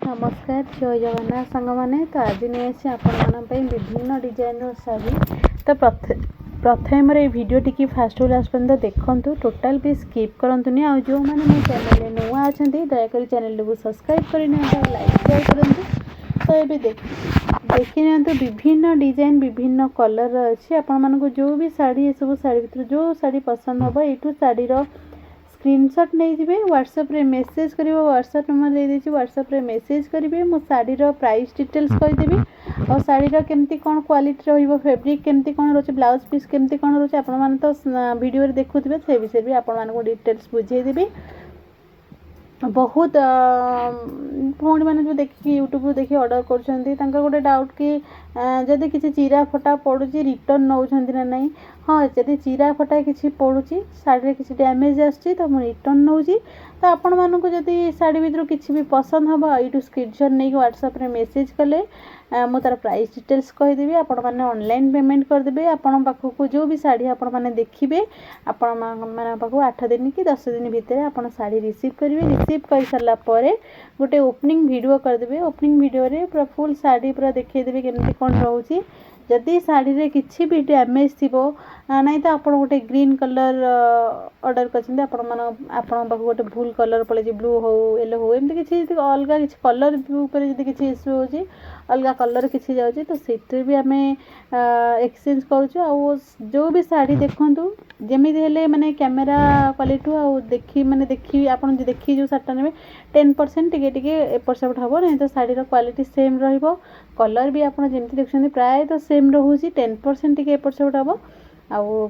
नमस्कार जय जगन्नाथ सांग मैंने तो आज नहीं आसी आपण विभिन्न डिजाइन शाढ़ी तो प्रथम वीडियो टी फास्ट लास्ट पर्यटन देखूँ टोटाल भी स्किप करंतुनी आ जो मैंने मो चैनल नुआ अच्छा दयाकोरी चैनल को सब्सक्राइब कर लाइक शेयर करूँ तो ये देखी नि विभिन्न डिजाइन विभिन्न कलर अच्छी आपण को जो भी शाढ़ी ये सब शाढ़ी भर जो शाढ़ी पसंद हम यू शाढ़ी स्क्रीनशॉट नहीं जी व्हाट्सएप रे मेसेज कर व्हाट्सएप नंबर दे दीजिए व्हाट्सएप रे मेसेज करेंगे मो शाढ़ी प्राइस डिटेल्स कहीदेवी और शाढ़ी केमती कौन क्वालिटी रो फैब्रिक केमती कौन रोचे ब्लाउज पीस केमती कौन रोचे आपण मैंने तो वीडियो देखुए से विषय भी आपण डिटेल्स बुझेदेवी बहुत भौणी मैंने जो देखिए यूट्यूब देखिए ऑर्डर कर गोटे डाउट कि जदि किसी चिरा फटा पड़ुची रिटर्न नौ ना नहीं हाँ जदि चिरा फटा किसी पड़ुची शाढ़ी किसी डैमेज आसची तो मुझे रिटर्न नौ तो आपण मानक जदि शाढ़ी भर किसी भी पसंद हम यू स्क्रीनशॉट नहीं व्हाट्सएप रे मेसेज कले मु तार प्राइस डिटेल्स कहीदेवी आपण मैंने ऑनलाइन पेमेंट करदे आपण पाखक जो भी शाढ़ी आपण मैंने देखिए आपण मान पाखक 8 दिन कि 10 दिन भितर आपण शाढ़ी रिसीव करेंगे रिसीव कर सारा गोटे ओपनिंग वीडियो करदे ओपनिंग वीडियो रे पूरा फुल शाढ़ी पूरा देखिदेवी केमती कौन रोचे जदि शाढ़ी रे किसी भी डैमेज थी नहीं तो आप गोटे ग्रीन कलर ऑर्डर कर आपण गोटे भूल कलर पड़े ब्लू हो येलो हो एमती किसी अलग किसी कलर जब किसी इश्यू हो अलग कलर किसी जाऊँगी तो से भी आम एक्सचेंज करूँ जो भी शाढ़ी देखूँ जमी हेल्ले मैंने कैमेरा क्वालिटी आउ देखी मैंने देखी आप देखी जो शाढ़ीटा ने 10% टे एपट सेपट हम नहीं तो शाढ़ी क्वालिटी सेम रलर भी आप जमी देखते प्राय तो सेम रोचे 10% टे एपट सेपट हम आउ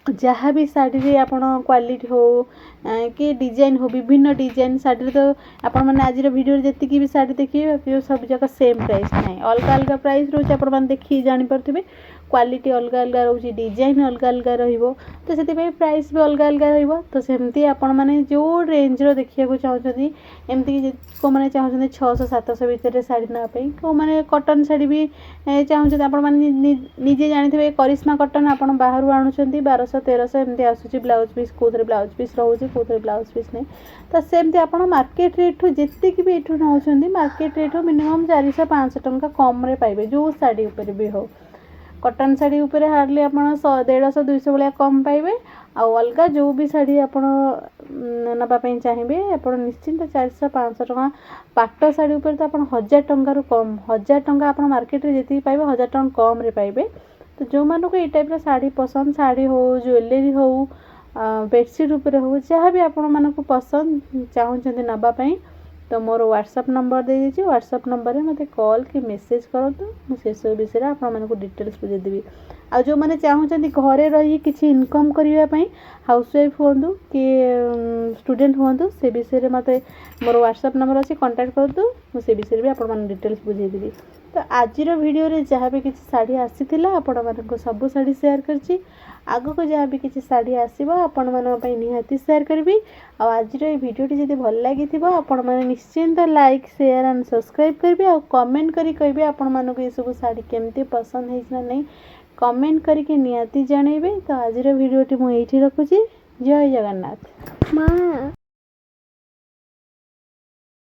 जहाँ भी शाढ़ी आपण क्वालिटी हो कि डिजाइन हो विभिन्न डिजाइन शाढ़ी तो आपण मैंने आज वीडियो जी भी शाढ़ी देखिए सब जगह सेम प्राइस ना अलग अलग प्राइस रोचे आप देखिए जानीपे क्वालिटी अलग अलग रोचे डिजाइन अलग अलग रो तो से प्राइस भी अलग अलग रो सेमती आपण मैंने जो रेंज रो देखा चाहते एमती को मैंने चाहते 600-700 भितर शाढ़ी नापी को मैंने कटन शाढ़ी भी चाहते आपण मैंने निजे जानी करिश्मा कटन आप बाहर आणुंट 1200-1300 एमती आसूँ ब्लाउज पीस कौन ब्लाउज पीस रोचे कौन ब्लाउज पीस नहीं तो सेमती आप मार्केट रेट जी भी ये नौ मार्केट रेट मिनिमम 400-500 टंका कम पाइबे जो शाढ़ी उपर भी हो कटन शाढ़ी उपर हार्डली आप 150-200 भाया कम पाइबे आउ अलग जो भी शाढ़ी आप नापी चाहिए आप निश्चिंत 400-500 टंका पाट शाढ़ी उपर तो आप 1000 टंकार कम 1000 टंका आप मार्केट में जी पाइबे 1000 टंका कम पाइबे तो जो मानक ये टाइप शाढ़ी पसंद शाढ़ी हो ज्वेलरी हो बेडसीट उपर हो जहाँ भी आपण मानक पसंद चाहते नापी तो मोर व्हाट्सएप नंबर दे दीजिए व्हाट्सएप नंबर में मत कॉल कि मेसेज करूँ मुझे सब विषय आपको डिटेल्स बुझेदेवी आ जो मैंने चाहते घरे रही किसी इनकम करने हाउसवाइफ हूँ कि स्टूडेंट हूँ से विषय मत मोर व्हाट्सएप नंबर अच्छी कांटेक्ट करूँ मुझे विषय भी आपको डिटेल्स बुझेदेवी तो आज वीडियो रे जहाँ भी किसी शाढ़ी आसीला आपण मानक सब शाढ़ी शेयर करछि आग को जहाँ भी किसी शाढ़ी आसो आपण मानी निहाती शेयर करी आज भिडियोटी जब भल लगी आपण मैंने निश्चिंत लाइक शेयर एंड सब्सक्राइब करेंगे और कमेंट करी कहे आपण मानक ये सब शाढ़ी केमती पसंद है नहीं कमेंट करके निहाती जनइबे तो आज भिडियोटी मुझे रखुची जय जगन्नाथ।